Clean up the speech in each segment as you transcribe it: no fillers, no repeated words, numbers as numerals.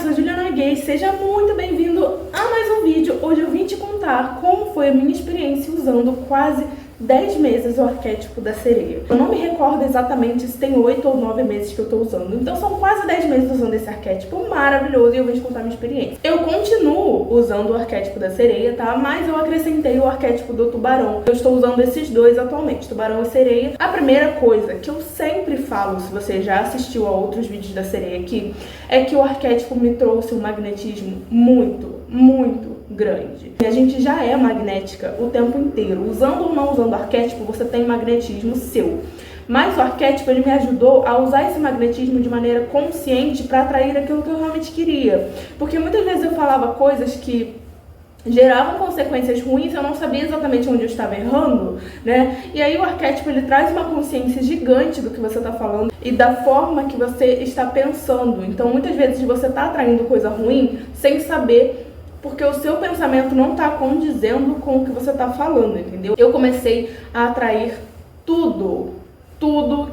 sou Juliana Gay, seja muito bem-vindo a mais um vídeo. Hoje eu vim te contar como foi a minha experiência usando quase 10 meses o arquétipo da sereia. Eu não me recordo exatamente se tem 8 ou 9 meses que eu tô usando, então são quase 10 meses usando esse arquétipo maravilhoso e eu vim te contar a minha experiência. Eu continuo usando o arquétipo da sereia, tá? Mas eu acrescentei o arquétipo do tubarão. Eu estou usando esses dois atualmente, tubarão e sereia. A primeira coisa que eu sempre falo, se você já assistiu a outros vídeos da sereia aqui, é que o arquétipo me trouxe um magnetismo muito grande. A gente já é magnética o tempo inteiro. Usando ou não usando o arquétipo, você tem magnetismo seu. Mas o arquétipo, ele me ajudou a usar esse magnetismo de maneira consciente para atrair aquilo que eu realmente queria. Porque muitas vezes eu falava coisas que geravam consequências ruins, eu não sabia exatamente onde eu estava errando, né? E aí o arquétipo, ele traz uma consciência gigante do que você está falando e da forma que você está pensando. Então, muitas vezes você está atraindo coisa ruim sem saber, porque o seu pensamento não está condizendo com o que você está falando, entendeu? Eu comecei a atrair tudo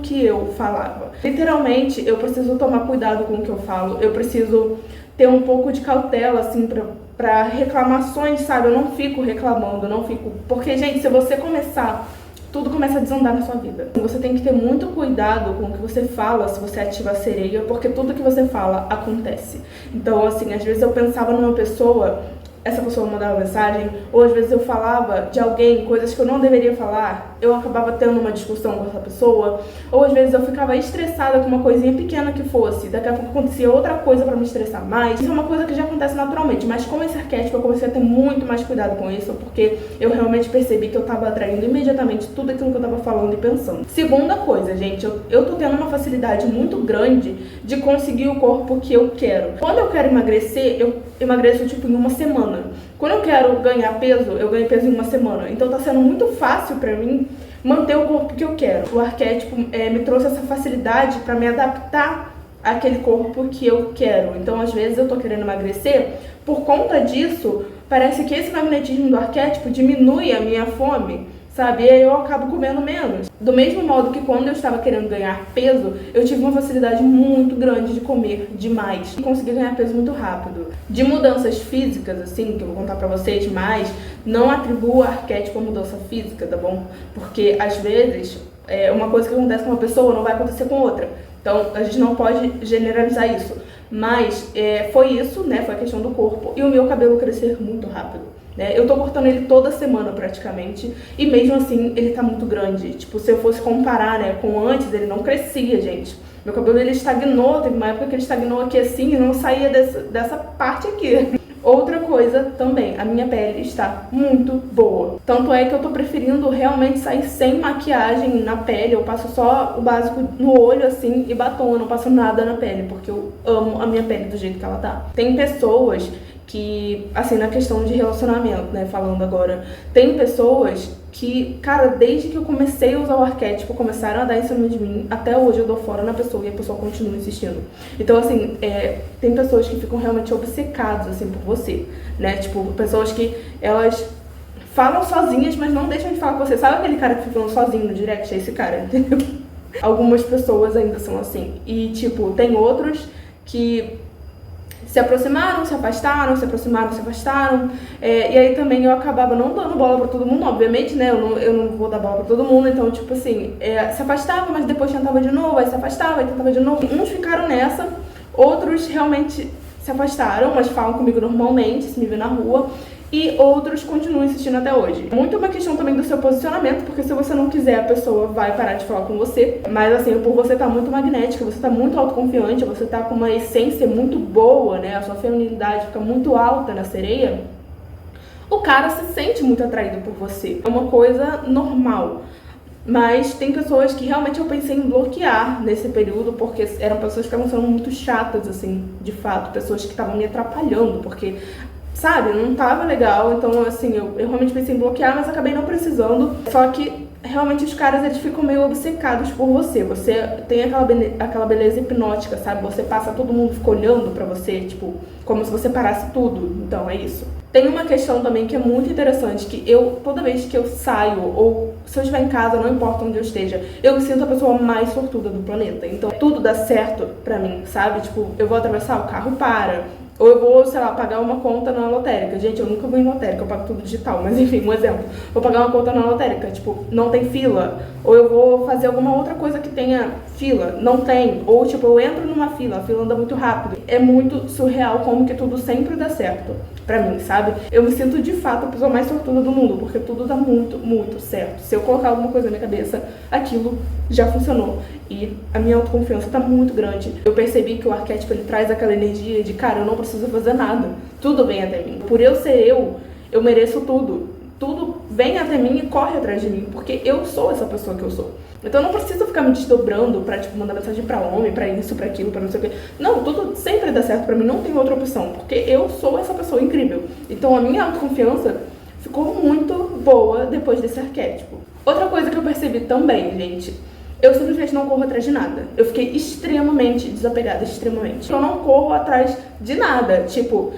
que eu falava. Literalmente, eu preciso tomar cuidado com o que eu falo, eu preciso ter um pouco de cautela, assim, pra reclamações, sabe? Eu não fico reclamando, eu não fico... Porque, gente, se você começar... Tudo começa a desandar na sua vida. Você tem que ter muito cuidado com o que você fala se você ativa a sereia, porque tudo que você fala acontece. Então, assim, às vezes eu pensava numa pessoa, essa pessoa mandava mensagem, ou às vezes eu falava de alguém, coisas que eu não deveria falar, eu acabava tendo uma discussão com essa pessoa, ou às vezes eu ficava estressada com uma coisinha pequena que fosse, daqui a pouco acontecia outra coisa pra me estressar mais. Isso é uma coisa que já acontece naturalmente, mas como esse arquétipo eu comecei a ter muito mais cuidado com isso, porque eu realmente percebi que eu tava atraindo imediatamente tudo aquilo que eu tava falando e pensando. Segunda coisa, gente, eu tô tendo uma facilidade muito grande de conseguir o corpo que eu quero. Quando eu quero emagrecer, eu emagreço tipo em uma semana. Quando eu quero ganhar peso, eu ganho peso em uma semana. Então tá sendo muito fácil pra mim manter o corpo que eu quero. O arquétipo me trouxe essa facilidade pra me adaptar àquele corpo que eu quero. Então às vezes eu tô querendo emagrecer, por conta disso, parece que esse magnetismo do arquétipo diminui a minha fome, sabe? E aí eu acabo comendo menos. Do mesmo modo que quando eu estava querendo ganhar peso, eu tive uma facilidade muito grande de comer demais e consegui ganhar peso muito rápido. De mudanças físicas, assim, que eu vou contar pra vocês, mas não atribuo arquétipo a mudança física, tá bom? Porque às vezes, uma coisa que acontece com uma pessoa não vai acontecer com outra. Então, a gente não pode generalizar isso. Mas foi isso, né? Foi a questão do corpo e o meu cabelo crescer muito rápido. Eu tô cortando ele toda semana praticamente e mesmo assim ele tá muito grande. Tipo, se eu fosse comparar, né, com antes, ele não crescia, gente. Meu cabelo, ele estagnou, teve uma época que ele estagnou aqui assim e não saía dessa parte aqui. Outra coisa também, a minha pele está muito boa. Tanto é que eu tô preferindo realmente sair sem maquiagem na pele. Eu passo só o básico no olho, assim, e batom. Eu não passo nada na pele, porque eu amo a minha pele do jeito que ela tá. Tem pessoas que, assim, na questão de relacionamento, né, falando agora, tem pessoas que, cara, desde que eu comecei a usar o arquétipo, começaram a dar em cima de mim, até hoje eu dou fora na pessoa e a pessoa continua insistindo. Então, assim, tem pessoas que ficam realmente obcecadas, assim, por você, né, tipo, pessoas que elas falam sozinhas, mas não deixam de falar com você. Sabe aquele cara que fica falando sozinho no direct? É esse cara, entendeu? Algumas pessoas ainda são assim. E, tipo, tem outros que se aproximaram, se afastaram, se aproximaram, se afastaram. E aí também eu acabava não dando bola pra todo mundo, obviamente, né? Eu não vou dar bola pra todo mundo, então, tipo assim, se afastava, mas depois tentava de novo, aí se afastava, aí tentava de novo. Uns ficaram nessa, outros realmente se afastaram, mas falam comigo normalmente, se me vê na rua. E outros continuam insistindo até hoje. Muito uma questão também do seu posicionamento, porque se você não quiser, a pessoa vai parar de falar com você. Mas assim, por você estar muito magnética, você tá muito autoconfiante, você tá com uma essência muito boa, né? A sua feminilidade fica muito alta na sereia. O cara se sente muito atraído por você. É uma coisa normal. Mas tem pessoas que realmente eu pensei em bloquear nesse período, porque eram pessoas que estavam sendo muito chatas, assim, de fato. Pessoas que estavam me atrapalhando, porque... sabe, não tava legal, então assim, eu realmente pensei em bloquear, mas acabei não precisando. Só que realmente os caras, eles ficam meio obcecados por você. Você tem aquela beleza hipnótica, sabe? Você passa, todo mundo fica olhando pra você, tipo, como se você parasse tudo. Então, é isso. Tem uma questão também que é muito interessante, que toda vez que eu saio, ou se eu estiver em casa, não importa onde eu esteja, eu me sinto a pessoa mais sortuda do planeta. Então, tudo dá certo pra mim, sabe? Tipo, eu vou atravessar, o carro para. Ou eu vou, sei lá, pagar uma conta na lotérica. Gente, eu nunca vou em lotérica, eu pago tudo digital. Mas enfim, um exemplo. Vou pagar uma conta na lotérica, tipo, não tem fila. Ou eu vou fazer alguma outra coisa que tenha fila, não tem. Ou tipo, eu entro numa fila, a fila anda muito rápido. É muito surreal como que tudo sempre dá certo pra mim, sabe? Eu me sinto de fato a pessoa mais sortuda do mundo, porque tudo dá muito, muito certo. Se eu colocar alguma coisa na minha cabeça, aquilo já funcionou. E a minha autoconfiança tá muito grande. Eu percebi que o arquétipo, ele traz aquela energia de, cara, eu não preciso fazer nada. Tudo vem até mim. Por eu ser eu mereço tudo. Tudo vem até mim e corre atrás de mim, porque eu sou essa pessoa que eu sou. Então eu não preciso ficar me desdobrando pra, tipo, mandar mensagem pra homem, pra isso, pra aquilo, pra não sei o quê. Não, tudo sempre dá certo pra mim, não tem outra opção, porque eu sou essa pessoa incrível. Então a minha autoconfiança ficou muito boa depois desse arquétipo. Outra coisa que eu percebi também, gente, eu simplesmente não corro atrás de nada. Eu fiquei extremamente desapegada, extremamente. Eu não corro atrás de nada. Tipo,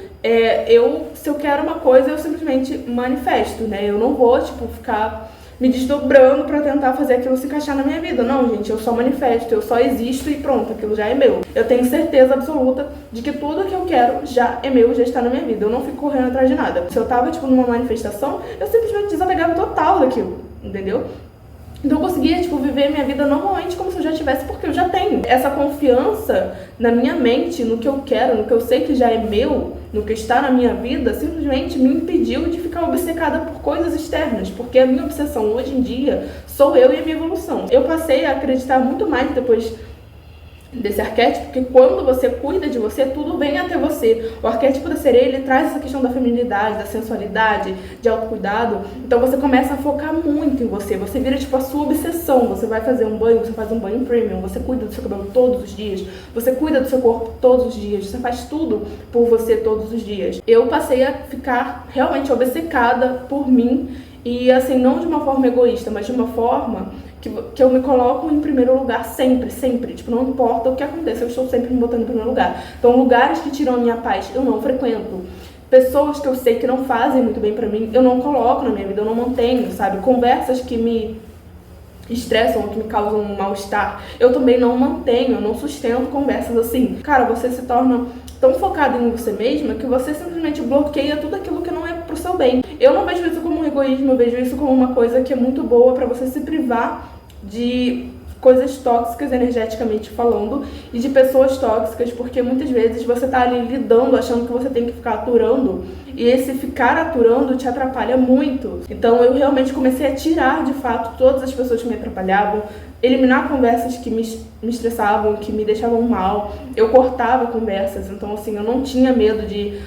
se eu quero uma coisa, eu simplesmente manifesto, né? Eu não vou, tipo, ficar me desdobrando pra tentar fazer aquilo se encaixar na minha vida. Não, gente, eu só manifesto, eu só existo e pronto, aquilo já é meu. Eu tenho certeza absoluta de que tudo que eu quero já é meu, já está na minha vida. Eu não fico correndo atrás de nada. Se eu tava, tipo, numa manifestação, eu simplesmente desapegava total daquilo, entendeu? Então eu conseguia, tipo, viver minha vida normalmente como se eu já tivesse, porque eu já tenho. Essa confiança na minha mente, no que eu quero, no que eu sei que já é meu, no que está na minha vida, simplesmente me impediu de ficar obcecada por coisas externas, porque a minha obsessão hoje em dia sou eu e a minha evolução. Eu passei a acreditar muito mais depois desse arquétipo, que quando você cuida de você, tudo vem até você. O arquétipo da sereia, ele traz essa questão da feminilidade, da sensualidade, de autocuidado. Então você começa a focar muito em você, você vira tipo a sua obsessão. Você vai fazer um banho, você faz um banho premium, você cuida do seu cabelo todos os dias, você cuida do seu corpo todos os dias, você faz tudo por você todos os dias. Eu passei a ficar realmente obcecada por mim, e assim, não de uma forma egoísta, mas de uma forma que eu me coloco em primeiro lugar sempre, sempre. Tipo, não importa o que aconteça, eu estou sempre me botando em primeiro lugar. Então, lugares que tiram a minha paz, eu não frequento. Pessoas que eu sei que não fazem muito bem pra mim, eu não coloco na minha vida, eu não mantenho, sabe? Conversas que me estressam, que me causam um mal-estar, eu também não mantenho, eu não sustento conversas assim. Cara, você se torna tão focado em você mesma que você simplesmente bloqueia tudo aquilo que não é pro seu bem. Eu não vejo isso como um egoísmo, eu vejo isso como uma coisa que é muito boa pra você se privar de coisas tóxicas energeticamente falando e de pessoas tóxicas, porque muitas vezes você tá ali lidando, achando que você tem que ficar aturando, e esse ficar aturando te atrapalha muito. Então eu realmente comecei a tirar de fato todas as pessoas que me atrapalhavam, eliminar conversas que me estressavam, que me deixavam mal. Eu cortava conversas, então assim, eu não tinha medo de,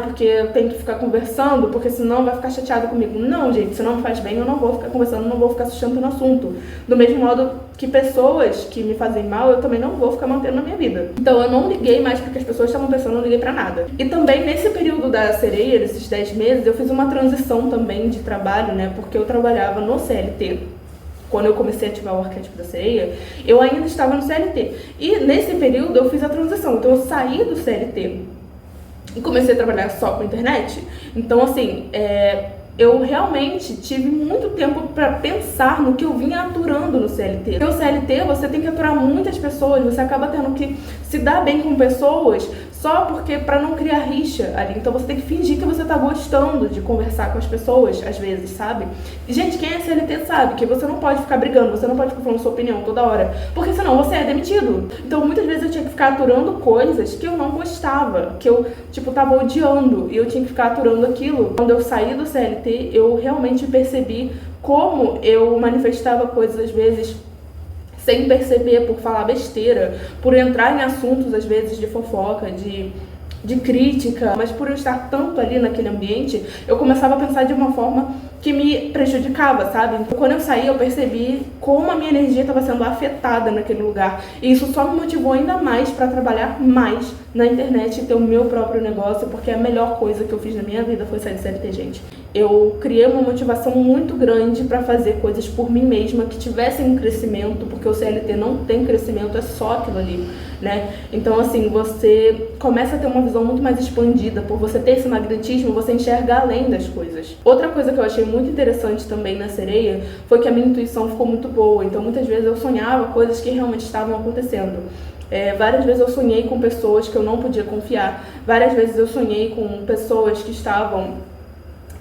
porque eu tenho que ficar conversando, porque senão vai ficar chateado comigo. Não, gente, se não me faz bem, eu não vou ficar conversando, não vou ficar sustentando o assunto. Do mesmo modo que pessoas que me fazem mal, eu também não vou ficar mantendo na minha vida. Então eu não liguei mais porque as pessoas estavam pensando, eu não liguei pra nada. E também nesse período da sereia, desses 10 meses, eu fiz uma transição também de trabalho, né, porque eu trabalhava no CLT. Quando eu comecei a ativar o arquétipo da sereia, eu ainda estava no CLT. E nesse período eu fiz a transição. Então eu saí do CLT e comecei a trabalhar só com a internet. Então assim, eu realmente tive muito tempo para pensar no que eu vinha aturando no CLT. Porque o CLT, você tem que aturar muitas pessoas, você acaba tendo que se dar bem com pessoas só porque, pra não criar rixa ali. Então você tem que fingir que você tá gostando de conversar com as pessoas, às vezes, sabe? E, gente, quem é CLT sabe que você não pode ficar brigando, você não pode ficar falando sua opinião toda hora, porque senão você é demitido. Então muitas vezes eu tinha que ficar aturando coisas que eu não gostava, que eu, tipo, tava odiando, e eu tinha que ficar aturando aquilo. Quando eu saí do CLT, eu realmente percebi como eu manifestava coisas, às vezes, sem perceber, por falar besteira, por entrar em assuntos, às vezes, de fofoca, de crítica, mas por eu estar tanto ali naquele ambiente, eu começava a pensar de uma forma que me prejudicava, sabe? Então, quando eu saí, eu percebi como a minha energia estava sendo afetada naquele lugar, e isso só me motivou ainda mais para trabalhar mais na internet e ter o meu próprio negócio, porque a melhor coisa que eu fiz na minha vida foi sair de CLT, gente. Eu criei uma motivação muito grande para fazer coisas por mim mesma que tivessem um crescimento, porque o CLT não tem crescimento, é só aquilo ali, né? Então, assim, você começa a ter uma visão muito mais expandida. Por você ter esse magnetismo, você enxerga além das coisas. Outra coisa que eu achei muito interessante também na sereia foi que a minha intuição ficou muito boa. Então, muitas vezes eu sonhava coisas que realmente estavam acontecendo. Várias vezes eu sonhei com pessoas que eu não podia confiar. Várias vezes eu sonhei com pessoas que estavam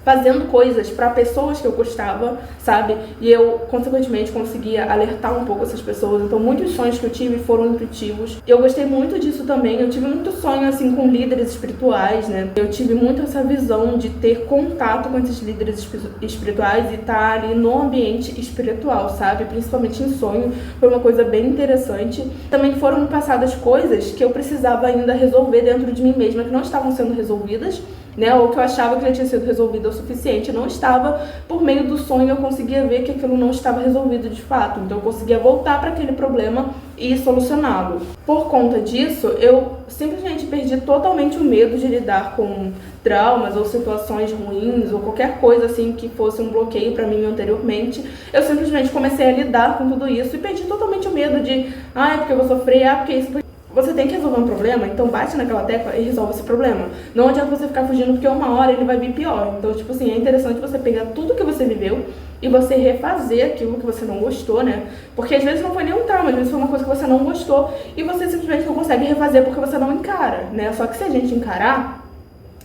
fazendo coisas para pessoas que eu gostava, sabe? E eu, consequentemente, conseguia alertar um pouco essas pessoas. Então, muitos sonhos que eu tive foram intuitivos. Eu gostei muito disso também. Eu tive muito sonho, assim, com líderes espirituais, né? Eu tive muito essa visão de ter contato com esses líderes espirituais e estar ali no ambiente espiritual, sabe? Principalmente em sonho. Foi uma coisa bem interessante. Também foram me passadas coisas que eu precisava ainda resolver dentro de mim mesma, que não estavam sendo resolvidas, né, ou que eu achava que já tinha sido resolvido o suficiente, não estava. Por meio do sonho eu conseguia ver que aquilo não estava resolvido de fato, então eu conseguia voltar para aquele problema e solucioná-lo. Por conta disso, eu simplesmente perdi totalmente o medo de lidar com traumas ou situações ruins ou qualquer coisa assim que fosse um bloqueio para mim anteriormente. Eu simplesmente comecei a lidar com tudo isso e perdi totalmente o medo de, é porque eu vou sofrer, porque isso. Você tem que resolver um problema, então bate naquela tecla e resolve esse problema. Não adianta você ficar fugindo, porque uma hora ele vai vir pior. Então, tipo assim, é interessante você pegar tudo que você viveu e você refazer aquilo que você não gostou, né? Porque às vezes não foi nenhum trauma, às vezes foi uma coisa que você não gostou e você simplesmente não consegue refazer porque você não encara, né? Só que se a gente encarar,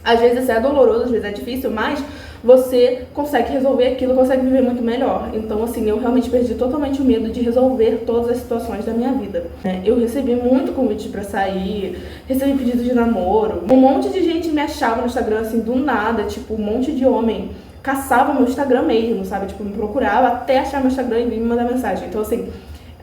às vezes é doloroso, às vezes é difícil, mas você consegue resolver aquilo, consegue viver muito melhor. Então, assim, eu realmente perdi totalmente o medo de resolver todas as situações da minha vida, né? Eu recebi muito convite pra sair, recebi pedido de namoro. Um monte de gente me achava no Instagram, assim, do nada, tipo, um monte de homem caçava meu Instagram mesmo, sabe? Tipo, me procurava até achar meu Instagram e vir me mandar mensagem. Então, assim,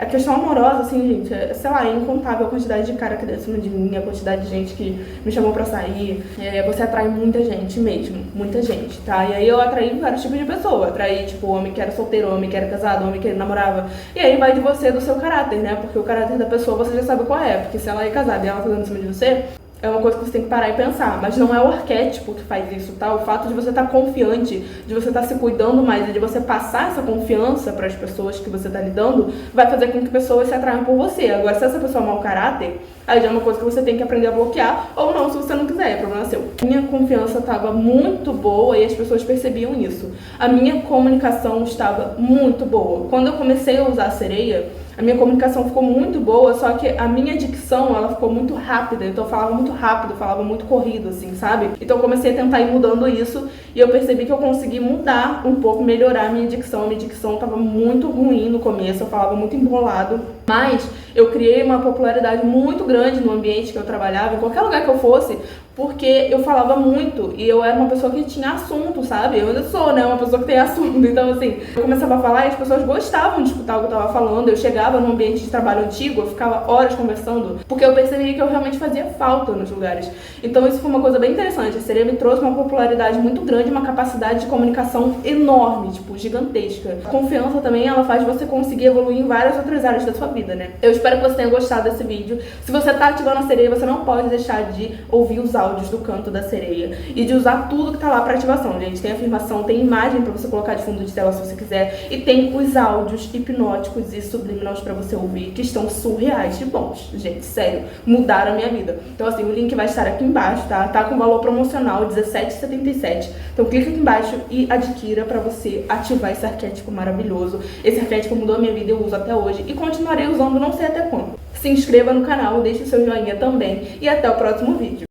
a questão amorosa, assim, gente, sei lá, é incontável a quantidade de cara que deu em cima de mim, a quantidade de gente que me chamou pra sair. Você atrai muita gente mesmo, muita gente, tá? E aí eu atraí vários tipos de pessoa. Atraí, tipo, homem que era solteiro, homem que era casado, homem que namorava. E aí vai de você, do seu caráter, né? Porque o caráter da pessoa você já sabe qual é. Porque se ela é casada e ela tá dando em cima de você, é uma coisa que você tem que parar e pensar, mas não é o arquétipo que faz isso, tá? O fato de você estar confiante, de você estar se cuidando mais e de você passar essa confiança para as pessoas que você está lidando, vai fazer com que pessoas se atraiam por você. Agora, se essa pessoa é mau caráter, aí já é uma coisa que você tem que aprender a bloquear, ou não, se você não quiser, é problema seu. Minha confiança estava muito boa e as pessoas percebiam isso. A minha comunicação estava muito boa. Quando eu comecei a usar a sereia, a minha comunicação ficou muito boa, só que a minha dicção, ela ficou muito rápida. Então eu falava muito rápido, falava muito corrido, assim, sabe? Então eu comecei a tentar ir mudando isso e eu percebi que eu consegui mudar um pouco, melhorar a minha dicção. A minha dicção tava muito ruim no começo, eu falava muito embolado. Mas eu criei uma popularidade muito grande no ambiente que eu trabalhava, em qualquer lugar que eu fosse, porque eu falava muito e eu era uma pessoa que tinha assunto, sabe? Eu ainda sou, né? Uma pessoa que tem assunto. Então, assim, eu começava a falar e as pessoas gostavam de escutar o que eu tava falando. Eu chegava num ambiente de trabalho antigo, eu ficava horas conversando, porque eu percebi que eu realmente fazia falta nos lugares. Então, isso foi uma coisa bem interessante. A sereia me trouxe uma popularidade muito grande, uma capacidade de comunicação enorme, tipo, gigantesca. A confiança também, ela faz você conseguir evoluir em várias outras áreas da sua vida, né? Eu espero que você tenha gostado desse vídeo. Se você tá ativando a sereia, você não pode deixar de ouvir os áudios do Canto da Sereia e de usar tudo que tá lá pra ativação, gente. Tem afirmação, tem imagem pra você colocar de fundo de tela se você quiser, e tem os áudios hipnóticos e subliminais pra você ouvir, que estão surreais de bons, gente, sério, mudaram a minha vida. Então, assim, o link vai estar aqui embaixo, tá? Tá com valor promocional, R$17,77. Então clica aqui embaixo e adquira pra você ativar esse arquétipo maravilhoso. Esse arquétipo mudou a minha vida, eu uso até hoje e continuarei usando, não sei até quando. Se inscreva no canal, deixe o seu joinha também e até o próximo vídeo.